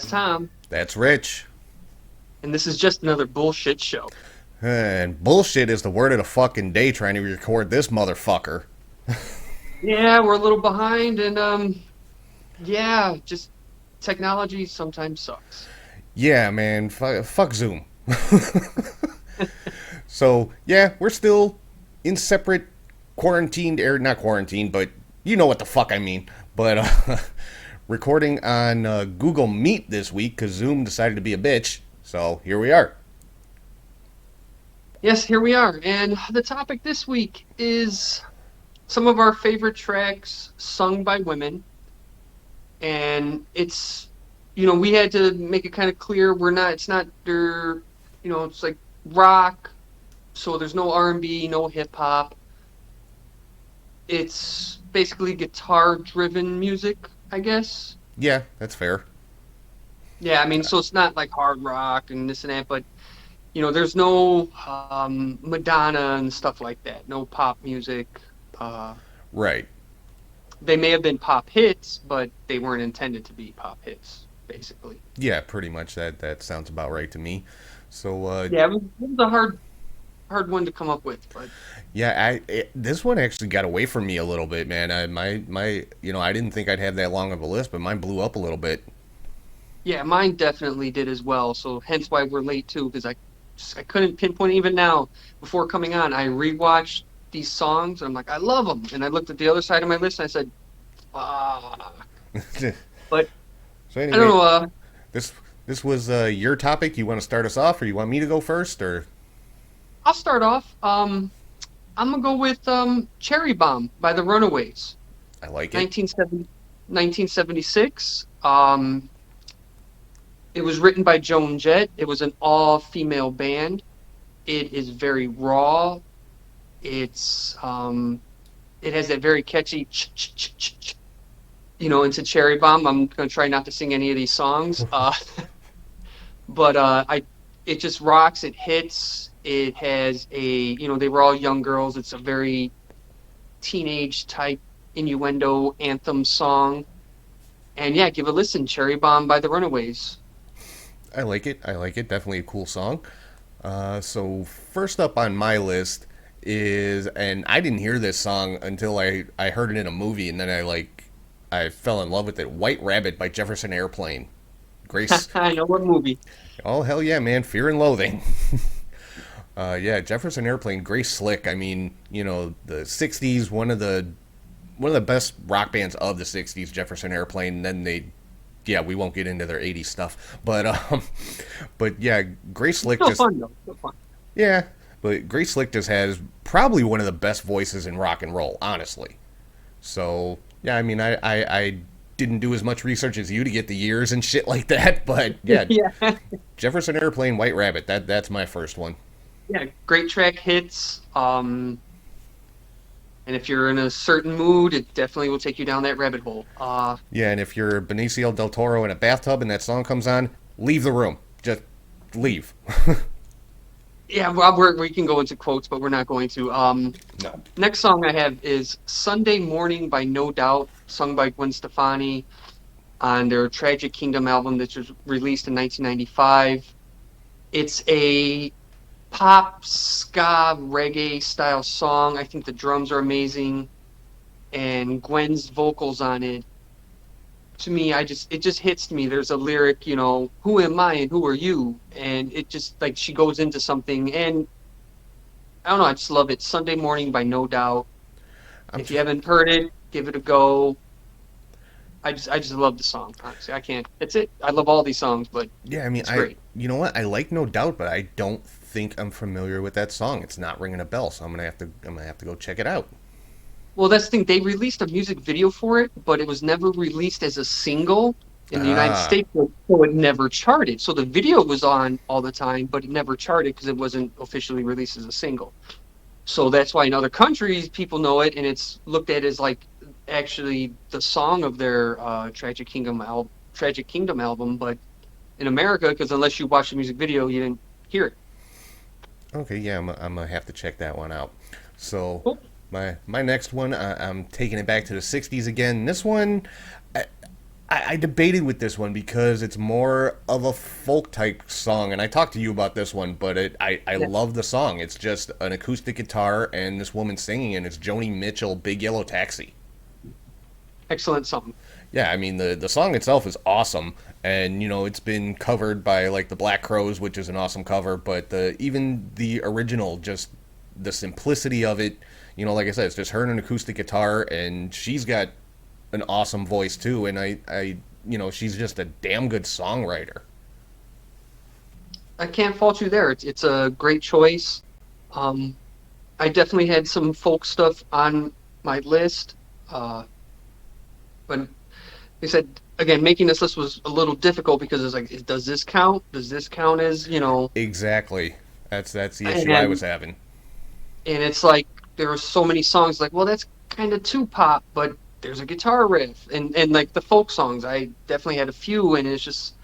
Tom, That's Rich. and this is just another bullshit show. And bullshit is the word of the fucking day trying to record this motherfucker. Yeah, we're a little behind, and yeah, just technology sometimes sucks. Yeah, man, fuck Zoom. So, yeah, we're still in separate quarantined, or not quarantined, but you know what the fuck I mean. But recording on Google Meet this week because Zoom decided to be a bitch. So, here we are. Yes, here we are, and the topic this week is some of our favorite tracks sung by women, and we had to make it kind of clear it's not their, it's like rock, so there's no R&B, no hip hop. It's basically guitar driven music, I guess. Yeah, that's fair. Yeah, I mean, so it's not like hard rock and this and that, but there's no Madonna and stuff like that. No pop music. Uh, Right. they may have been pop hits, but they weren't intended to be pop hits, basically. Yeah, pretty much that sounds about right to me. So, Yeah, it was a hard one to come up with, but yeah, this one actually got away from me a little bit, man. I didn't think I'd have that long of a list, but mine blew up a little bit. yeah, mine definitely did as well. So hence why we're late too, because I couldn't pinpoint even now before coming on. I rewatched these songs. And I'm like, I love them, and I looked at the other side of my list and I said, ah. But So I don't anyway, know. this this was your topic. You want to start us off, or you want me to go first, or I'll start off. I'm gonna go with "Cherry Bomb" by the Runaways, I like it. 1970, 1976. It was written by Joan Jett. It was an all-female band. It is very raw. It has that very catchy into Cherry Bomb. I'm gonna try not to sing any of these songs. But it just rocks. It hits. It has they were all young girls. It's a very teenage type innuendo anthem song. And yeah, give a listen. Cherry Bomb by the Runaways. I like it. I like it. Definitely a cool song. So first up on my list is, and I didn't hear this song until I heard it in a movie, and then I fell in love with it. White Rabbit by Jefferson Airplane. Grace. I know what movie. Oh hell yeah, man! Fear and Loathing. Yeah, Jefferson Airplane, Grace Slick. I mean, the '60s, one of the best rock bands of the '60s, Jefferson Airplane. And then yeah, we won't get into their '80s stuff, but but yeah, Grace It's Slick still just fun though. Still fun. yeah, but Grace Slick just has probably one of the best voices in rock and roll, honestly. So yeah, I mean, I didn't do as much research as you to get the years and shit like that, but yeah, Yeah, Jefferson Airplane, White Rabbit. That's my first one. yeah. Great track hits. And if you're in a certain mood, it definitely will take you down that rabbit hole. Yeah, and if you're Benicio del Toro in a bathtub and that song comes on, leave the room. Just leave. Yeah, well, we can go into quotes, but we're not going to. No. Next song I have is Sunday Morning by No Doubt, sung by Gwen Stefani on their Tragic Kingdom album that was released in 1995. It's a pop, ska, reggae style song. I think the drums are amazing, and Gwen's vocals on it, to me, it just hits me. There's a lyric, who am I and who are you? And it just like she goes into something, and I don't know, I just love it. Sunday Morning by No Doubt. I'm If you tr- haven't heard it, give it a go. I just love the song. Honestly, I can't. That's it. I love all these songs, but yeah, I mean, it's great. you know what? I like No Doubt, but I don't think I'm familiar with that song. It's not ringing a bell, so I'm gonna have to go check it out. Well, that's the thing. They released a music video for it, but it was never released as a single in the United Ah, States, so it never charted. So the video was on all the time, but it never charted because it wasn't officially released as a single. So that's why in other countries people know it, and it's looked at as like actually the song of their Tragic Kingdom album. But in America, because unless you watch the music video, you didn't hear it. okay, yeah, I'm gonna have to check that one out. So Cool. my next one, I'm taking it back to the '60s again. This one, I debated with this one because it's more of a folk type song, and I talked to you about this one, but I Yeah. love the song. It's just an acoustic guitar and this woman singing, and it's Joni Mitchell, Big Yellow Taxi. Excellent song. Yeah, I mean the song itself is awesome, and it's been covered by like the Black Crows, which is an awesome cover. But even the original, just the simplicity of it, like I said, it's just her and an acoustic guitar, and she's got an awesome voice too. And she's just a damn good songwriter. I can't fault you there. It's a great choice. Um, I definitely had some folk stuff on my list, but like I said, again, making this list was a little difficult because it's like, does this count? Does this count as, Exactly. That's the issue I was and having. it's like there are so many songs like, well, that's kind of too pop, but there's a guitar riff, and like the folk songs, I definitely had a few, and it's just,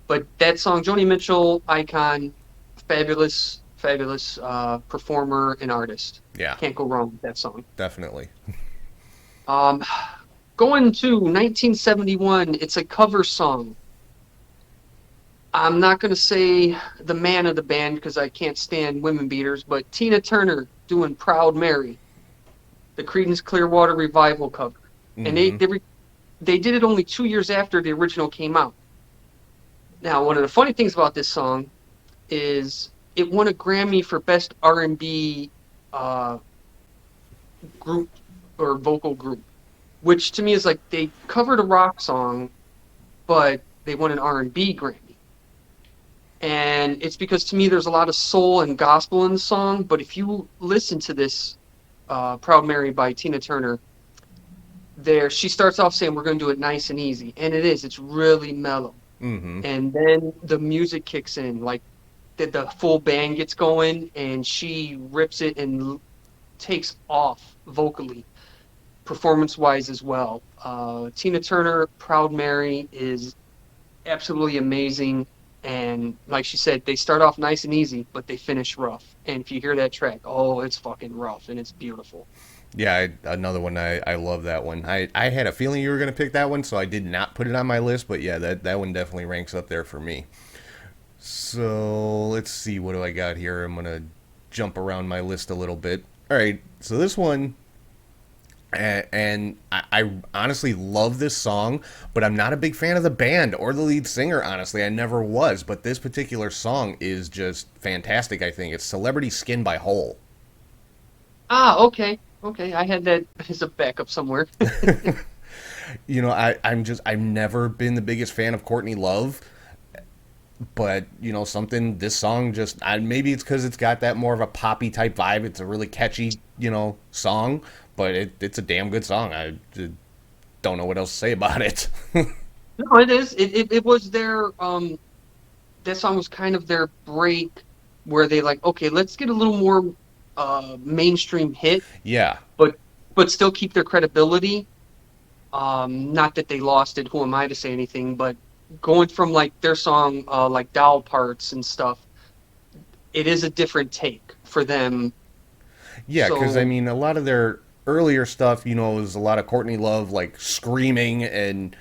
but that song, Joni Mitchell, icon, fabulous, fabulous performer and artist. Yeah, Can't go wrong with that song. definitely. Um, Going to 1971, it's a cover song. I'm not going to say the man of the band because I can't stand women beaters, but Tina Turner doing Proud Mary, the Creedence Clearwater Revival cover. And Hmm. they did it only 2 years after the original came out. Now, one of the funny things about this song is it won a Grammy for Best R&B uh, group or vocal group, which to me is like they covered a rock song, but they won an R&B Grammy. And it's because to me there's a lot of soul and gospel in the song, but if you listen to this Proud Mary by Tina Turner, there she starts off saying we're going to do it nice and easy, and it is. It's really mellow. Hmm. And then the music kicks in, like the full band gets going, and she rips it and takes off vocally, performance wise as well. Tina Turner, Proud Mary is absolutely amazing. And like she said, they start off nice and easy, but they finish rough. And if you hear that track, oh, it's fucking rough and it's beautiful. Yeah, another one. I love that one. I had a feeling you were going to pick that one, so I did not put it on my list. But yeah, that one definitely ranks up there for me. So let's see, what do I got here? I'm gonna jump around my list a little bit. All right, so this one, and I honestly love this song, but I'm not a big fan of the band or the lead singer. Honestly, I never was. But this particular song is just fantastic. I think it's "Celebrity Skin" by Hole. Ah, okay. Okay. I had that as a backup somewhere. I've never been the biggest fan of Courtney Love, but something, this song just, maybe it's because it's got that more of a poppy type vibe. It's a really catchy song, but it's a damn good song. I don't know what else to say about it. No, it is. It was their that song was kind of their break where they like, okay, let's get a little more mainstream hit, Yeah. but still keep their credibility. Not that they lost it, who am I to say anything, but going from like their song like Doll Parts and stuff, it is a different take for them. Yeah, because I So, mean, a lot of their earlier stuff, was a lot of Courtney Love like screaming, and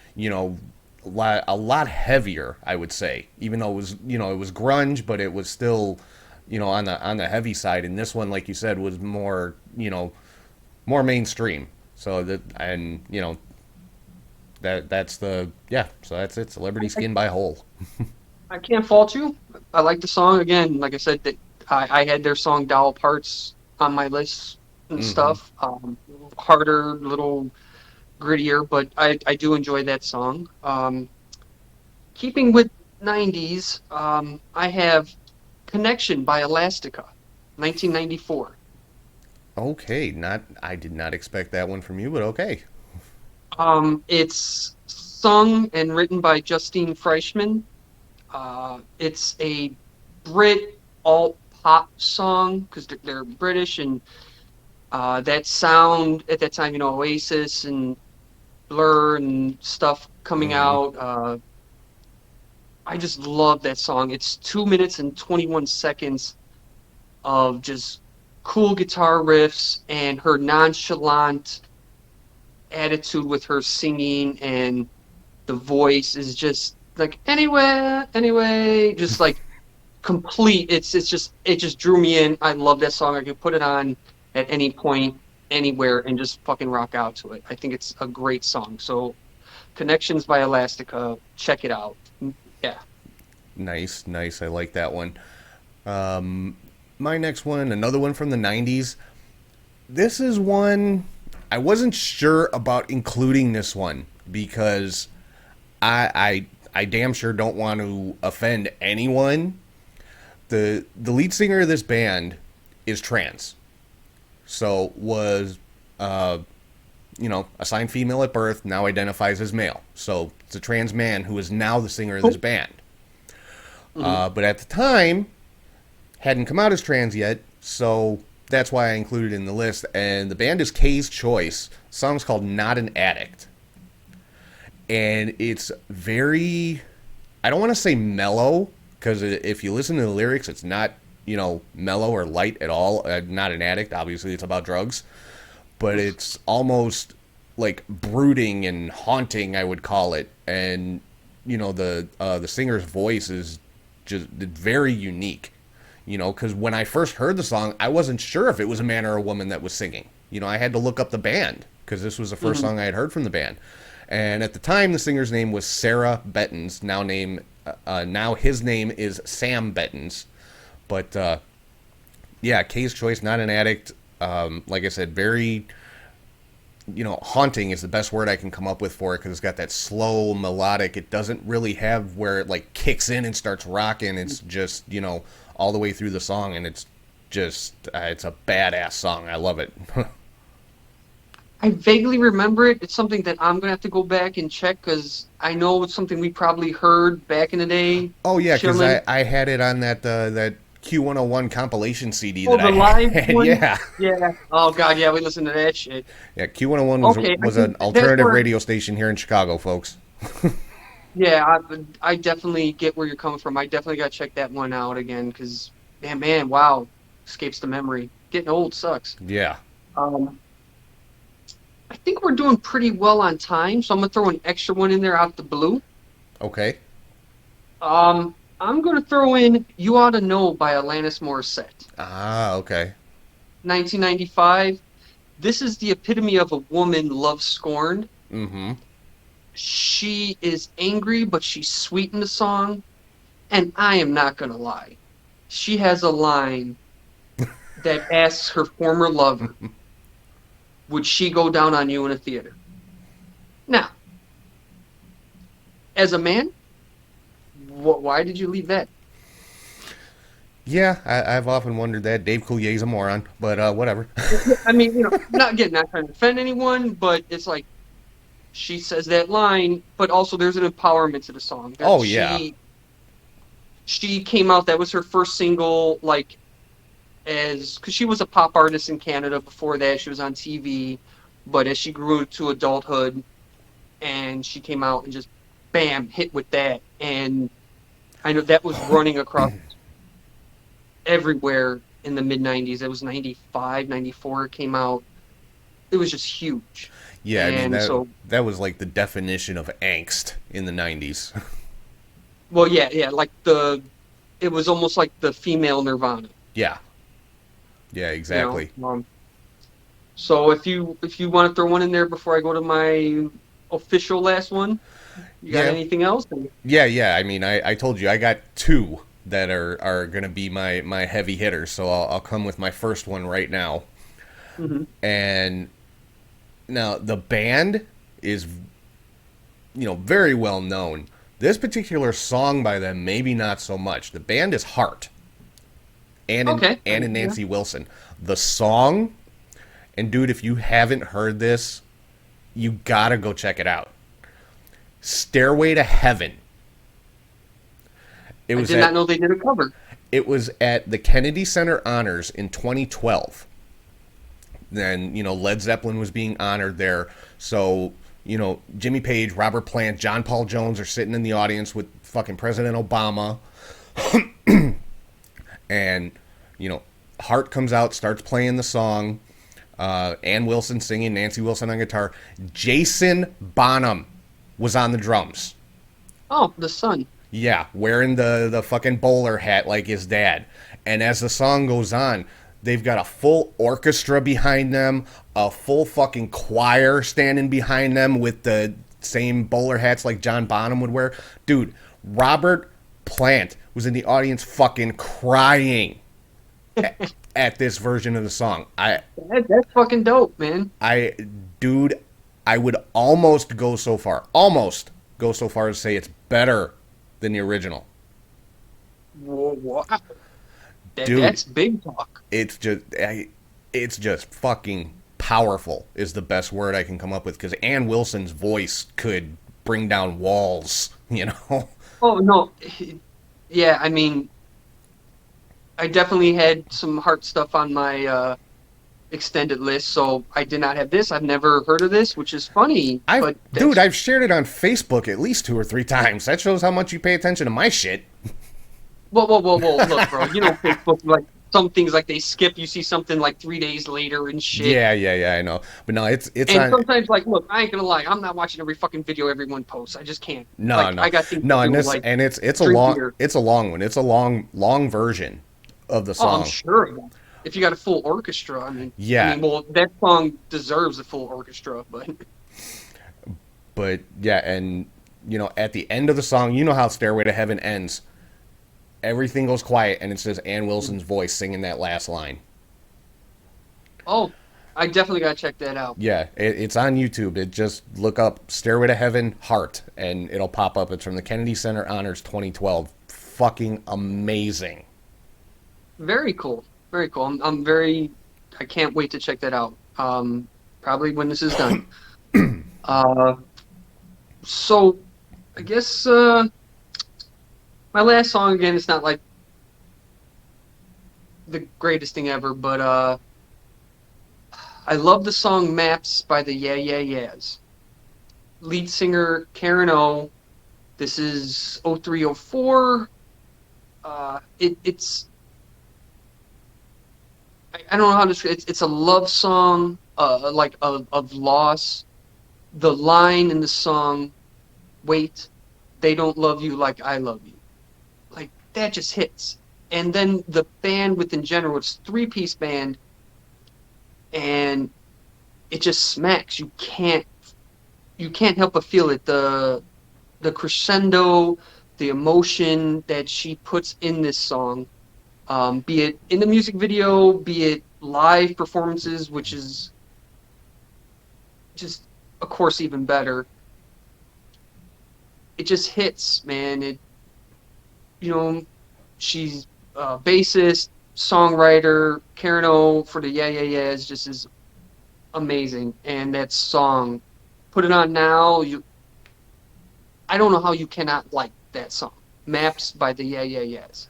a lot heavier, I would say. Even though it was grunge, but it was still on the heavy side. And this one, like you said, was more mainstream. So that's the, yeah. So that's it. Celebrity I, Skin by Hole. I can't fault you. I like the song again. Like I said, that I had their song "Doll Parts" on my list and Hmm. stuff. Harder, little grittier, but I do enjoy that song. Keeping with '90s, I have "Connection" by Elastica, 1994. Okay, not I did not expect that one from you, but okay. It's sung and written by Justine Fleischman. It's a Brit alt pop song because they're British, and that sound at that time, Oasis and Blur and stuff coming Hmm. out. I just love that song. It's 2 minutes and 21 seconds of just cool guitar riffs and her nonchalant attitude with her singing, and The voice is just like anyway, just like complete. It just drew me in. I love that song. I could put it on at any point, anywhere, and just fucking rock out to it. I think it's a great song. So Connections by Elastica, check it out. Yeah. Nice, nice. I like that one. My next one, another one from the 90s. This is one I wasn't sure about including this one because I damn sure don't want to offend anyone. The lead singer of this band is trans. So was assigned female at birth, now identifies as male. So it's a trans man who is now the singer of this band. But at the time, hadn't come out as trans yet, so that's why I included it in the list. And the band is K's Choice. The song's called Not an Addict. And it's very, I don't want to say mellow, because if you listen to the lyrics, it's not, mellow or light at all. Not an addict, obviously, it's about drugs. But it's almost like brooding and haunting, I would call it. And, the singer's voice is just very unique. Because when I first heard the song, I wasn't sure if it was a man or a woman that was singing. I had to look up the band because this was the 1st song I had heard from the band. And at the time, the singer's name was Sarah Bettens. Now his name is Sam Bettens. But K's Choice, Not an Addict. Like I said, very, haunting is the best word I can come up with for it because it's got that slow melodic. It doesn't really have where it like kicks in and starts rocking. It's just, all the way through the song, and it's just, it's a badass song. I love it. I vaguely remember it. It's something that I'm gonna have to go back and check because I know it's something we probably heard back in the day. Oh yeah, because I had it on that Q101 compilation CD that I live had. one? Yeah. Yeah. Oh god, yeah, we listened to that shit. Yeah, Q101 was an alternative radio station here in Chicago, folks. Yeah, I definitely get where you're coming from. I definitely got to check that one out again because, man, wow, escapes the memory. Getting old sucks. Yeah. I think we're doing pretty well on time, so I'm gonna throw an extra one in there out the blue. Okay. I'm gonna throw in "You Ought to Know" by Alanis Morissette. Ah, okay. 1995. This is the epitome of a woman love scorned. Mm-hmm. She is angry, but she's sweet in the song. And I am not going to lie. She has a line that asks her former lover, would she go down on you in a theater? Now, as a man, why did you leave that? Yeah, I've often wondered that. Dave Coulier's a moron, but whatever. I mean, not trying to offend anyone, but it's like, she says that line, but also there's an empowerment to the song. Oh, yeah. She came out, that was her first single, because she was a pop artist in Canada before that. She was on TV, but as she grew into adulthood, and she came out and just, bam, hit with that. And I know that was running across everywhere in the mid-90s. It was 95, 94 it came out. It was just huge. Yeah, I mean, that was like the definition of angst in the 90s. Well, yeah, it was almost like the female Nirvana. Yeah. Yeah, exactly. So if you want to throw one in there before I go to my official last one, you got anything else? Yeah. I mean, I told you I got two that are going to be my heavy hitters, so I'll come with my first one right now. Mm-hmm. And now the band is, very well known. This particular song by them, maybe not so much. The band is Heart. Ann and Nancy Wilson. The song, and dude, if you haven't heard this, you gotta go check it out. Stairway to Heaven. I did not know they did a cover. It was at the Kennedy Center Honors in 2012. Then, Led Zeppelin was being honored there. So, Jimmy Page, Robert Plant, John Paul Jones are sitting in the audience with fucking President Obama. And, Hart comes out, starts playing the song. Ann Wilson singing, Nancy Wilson on guitar. Jason Bonham was on the drums. Oh, the sun. Yeah, wearing the fucking bowler hat like his dad. And as the song goes on, they've got a full orchestra behind them, a full fucking choir standing behind them with the same bowler hats like John Bonham would wear. Dude, Robert Plant was in the audience fucking crying at this version of the song. That's fucking dope, man. I, dude, I would almost go so far as to say it's better than the original. Wow. Dude, That's big talk. it's just fucking powerful is the best word I can come up with because Ann Wilson's voice could bring down walls, you know. Oh no, yeah. I mean, I definitely had some heart stuff on my extended list, so I did not have this. I've never heard of this, which is funny. But I've shared it on Facebook at least 2 or 3 times. That shows how much you pay attention to my shit. whoa! Look, bro. You know, Facebook, like some things, like they skip. You see something like 3 days later and shit. Yeah, I know. But no, it's And on. sometimes, like, look, I ain't gonna lie. I'm not watching every fucking video everyone posts. I just can't. No, like, no, I got things no, to and do, this like and it's a drink long beer. it's a long one. It's a long version of the Oh, I'm song. sure. If you got a full orchestra, I mean, Yeah. well, that song deserves a full orchestra, but But yeah, and at the end of the song, you know how Stairway to Heaven ends. Everything goes quiet, and it's just Ann Wilson's voice singing that last line. oh, I definitely gotta check that out. Yeah, it's on YouTube. It just look up Stairway to Heaven Heart, and it'll pop up. It's from the Kennedy Center Honors 2012. Fucking amazing. Very cool. Very cool. I can't wait to check that out. Probably when this is done. Uh, so I guess my last song again. It's not like the greatest thing ever, but I love the song "Maps" by the Yeah Yeah Yeahs. Lead singer Karen O. This is 0304. It's I don't know how to describe it. It's a love song, like of loss. The line in the song, "Wait, they don't love you like I love you," like that just hits. And then the band within general, it's 3-piece band, and it just smacks. You can't help but feel it. The crescendo, the emotion that she puts in this song, be it in the music video, be it live performances, which is just, of course, even better. It just hits, man. She's a bassist, songwriter. Karen O for the Yeah Yeah Yeahs just is amazing. And that song, put it on now. I don't know how you cannot like that song. Maps by the Yeah Yeah Yeahs.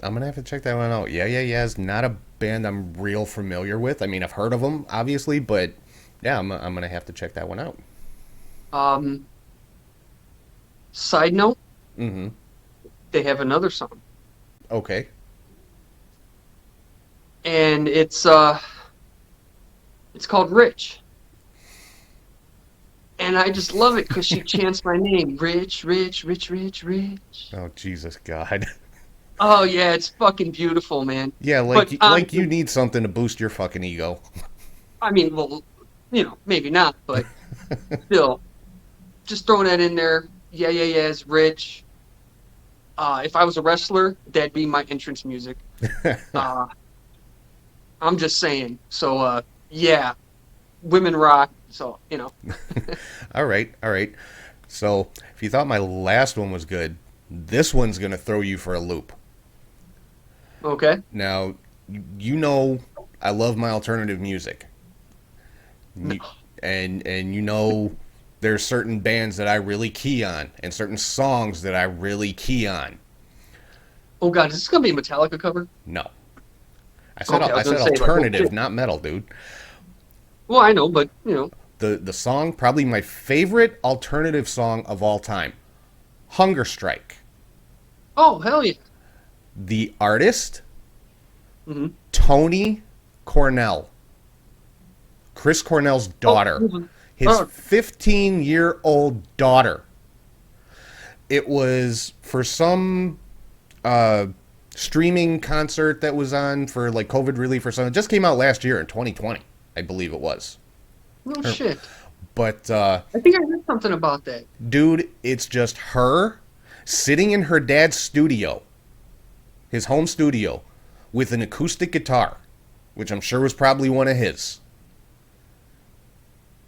I'm gonna have to check that one out. Yeah is not a band I'm real familiar with. I mean, I've heard of them, obviously, but yeah, I'm gonna have to check that one out. Um, Side note, Mm-hmm. they have another song, Okay. and it's called "Rich," and I just love it because she chants my name, Rich, Rich, Rich, Rich, Rich. Oh Jesus God. Oh yeah, it's fucking beautiful, man. Yeah, But like you honestly, need something to boost your fucking ego. I mean, well, maybe not, but still, just throwing that in there. Yeah, yeah, yeah, it's Rich. If I was a wrestler, that'd be my entrance music. Uh, I'm just saying. So, yeah, women rock. So, All right, all right. So if you thought my last one was good, this one's gonna throw you for a loop. okay. Now, you know I love my alternative music. No. And there's certain bands that I really key on and certain songs that I really key on. Oh God, is this gonna be a Metallica cover? No. I said Okay, I I was said gonna say, like, oh, alternative, shit. not metal, dude. Well, I know, but The song probably my favorite alternative song of all time. Hunger Strike. oh hell yeah. The artist Hmm. Tony Cornell. Chris Cornell's daughter. Oh, his Oh, 15-year-old daughter. It was for some uh, streaming concert that was on for like COVID relief or something. It just came out last year in 2020, I believe it was. no shit. But I think I heard something about that. dude, it's just her sitting in her dad's studio, his home studio, with an acoustic guitar, which I'm sure was probably one of his.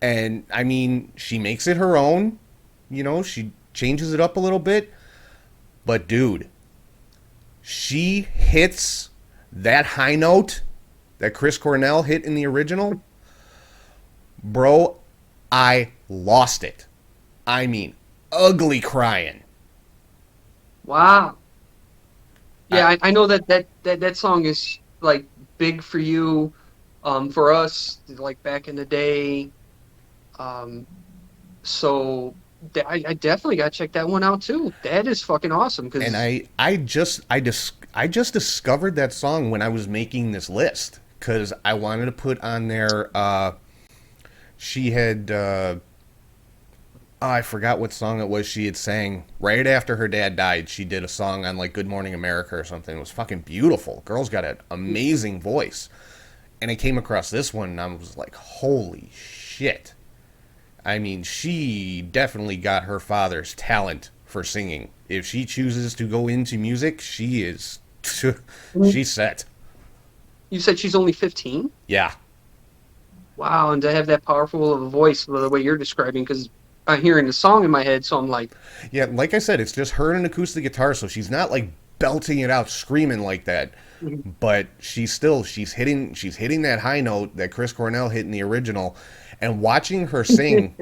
And I mean, she makes it her own. You know, she changes it up a little bit. But dude, she hits that high note that Chris Cornell hit in the original. Bro, I lost it. I mean, ugly crying. Wow. Yeah, I know that song is like big for you, for us, like back in the day. Um, so I definitely got to check that one out too. That is fucking awesome And because I just discovered that song when I was making this list because I wanted to put on there. She had I forgot what song it was. She had sang right after her dad died. She did a song on like Good Morning America or something. It was fucking beautiful. Girl's got an amazing voice. And I came across this one and I was like, holy shit. I mean, she definitely got her father's talent for singing. If she chooses to go into music, she is she's set. you said she's only 15. Yeah. Wow, and to have that powerful of a voice the way you're describing, because I'm hearing the song in my head, so I'm like, Yeah, like I said, it's just her and an acoustic guitar, so she's not like belting it out screaming like that. But she's hitting that high note that Chris Cornell hit in the original, and watching her sing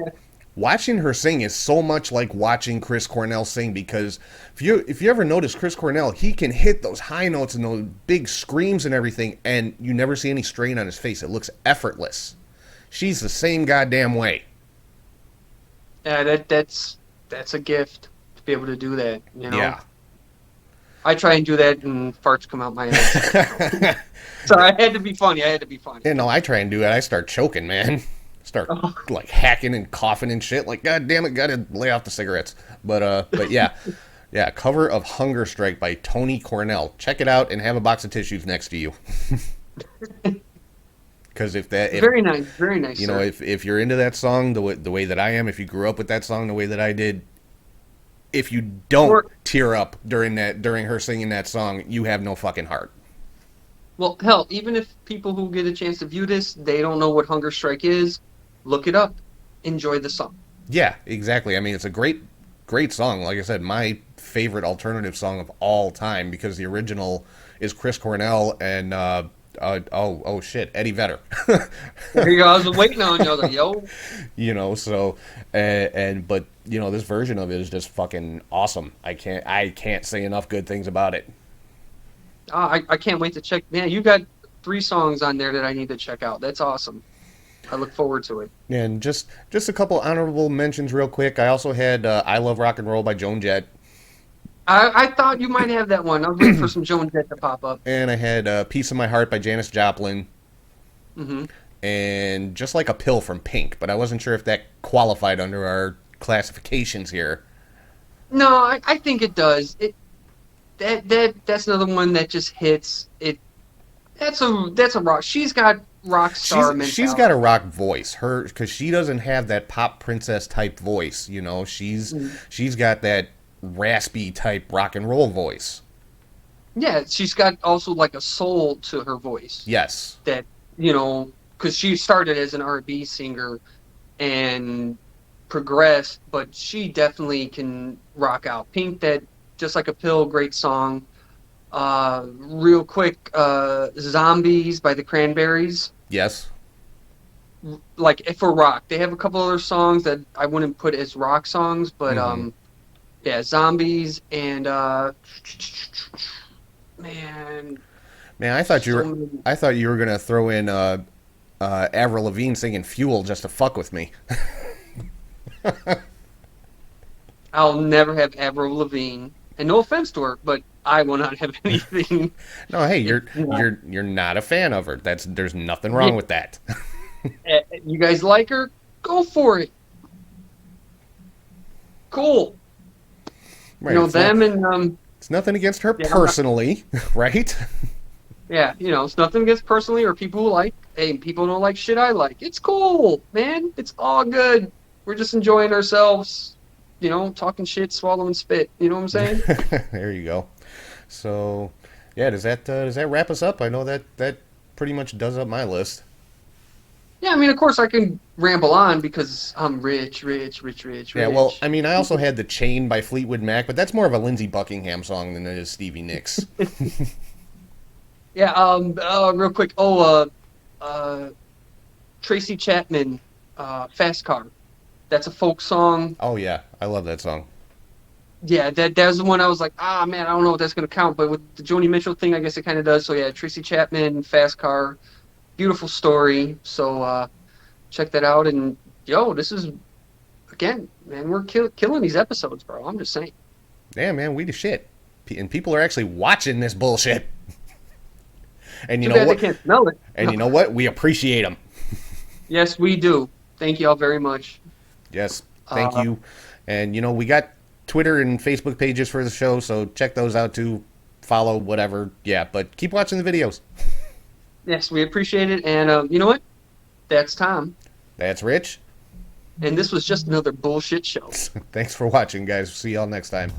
is so much like watching Chris Cornell sing because if you ever notice Chris Cornell, he can hit those high notes and those big screams and everything, and you never see any strain on his face. It looks effortless. She's the same goddamn way. yeah, that's a gift to be able to do that. You know, Yeah. I try and do that, and farts come out my head. So I had to be funny. I had to be funny. Yeah, no, I try and do it. I start choking, man. Start Oh, like hacking and coughing and shit. Like, god damn it, gotta lay off the cigarettes. But yeah, yeah. Cover of Hunger Strike by Tony Cornell. Check it out and have a box of tissues next to you. Because if very nice, you know, sir. if you're into that song the way that I am, if you grew up with that song the way that I did, if you don't Or tear up during her singing that song, you have no fucking heart. well, hell, even if people who get a chance to view this, they don't know what Hunger Strike is, look it up, enjoy the song. Yeah, exactly. I mean, it's a great song. Like I said, my favorite alternative song of all time because the original is Chris Cornell and oh shit, Eddie Vedder. There you go. I was waiting on you. I was like, yo, You know, so and but you know this version of it is just fucking awesome. I can't say enough good things about it. I can't wait to check. Man, you got 3 songs on there that I need to check out. That's awesome. I look forward to it. And just a couple honorable mentions real quick. I also had I Love Rock and Roll by Joan Jett, I thought you might have that one. I was waiting for some Joan Jett to pop up. and I had Piece of My Heart by Janis Joplin, Hmm. and Just Like a Pill from Pink, but I wasn't sure if that qualified under our classifications here. No, I think it does. That's another one that just hits it. That's a rock. She's got rock star mentality. She's got a rock voice, her because she doesn't have that pop princess type voice. You know, she's got that raspy type rock and roll voice. Yeah, she's got also like a soul to her voice Yes, that, because she started as an R&B singer and progressed, but she definitely can rock out. Pink, that Just Like a Pill, great song. Real quick, Zombies by the Cranberries. yes. Like for rock, they have a couple other songs that I wouldn't put as rock songs, but Mhm. yeah, Zombies and man, Man, so I thought you were gonna throw in Avril Lavigne singing "Fuel" just to fuck with me. I'll never have Avril Lavigne, and no offense to her, but I will not have anything. No, hey, Yeah. you're not a fan of her. There's nothing wrong with that. You guys like her? Go for it. Cool. Right. It's not. Them and It's nothing against her yeah, I'm not, personally, right? yeah, it's nothing against personally or people who like. Hey, people don't like shit I like. It's cool, man. It's all good. We're just enjoying ourselves. Talking shit, swallowing spit. You know what I'm saying? There you go. So, yeah, does that wrap us up? I know that pretty much does up my list. Yeah, I mean, of course I can ramble on because I'm rich, rich, rich, rich, Yeah, well, rich. I mean, I also had the Chain by Fleetwood Mac, but that's more of a Lindsey Buckingham song than it is Stevie Nicks. Yeah, real quick. Uh, Tracy Chapman, Fast Car. That's a folk song. Oh yeah, I love that song. Yeah, that was the one I was like, man, I don't know if that's gonna count, but with the Joni Mitchell thing, I guess it kind of does. So yeah, Tracy Chapman, Fast Car, beautiful story. So check that out. And yo, this is again, man, we're killing these episodes, bro. I'm just saying. Yeah, man, we the shit, and people are actually watching this bullshit. And you Too know bad they what? can't smell it. And you know what? We appreciate them. Yes, we do. Thank you all very much. Yes, thank Uh, you. And we got Twitter and Facebook pages for the show, so check those out too. Follow whatever. Yeah, but keep watching the videos. yes, we appreciate it. And you know what? That's Tom. That's Rich. And this was just another bullshit show. Thanks for watching, guys. See y'all next time.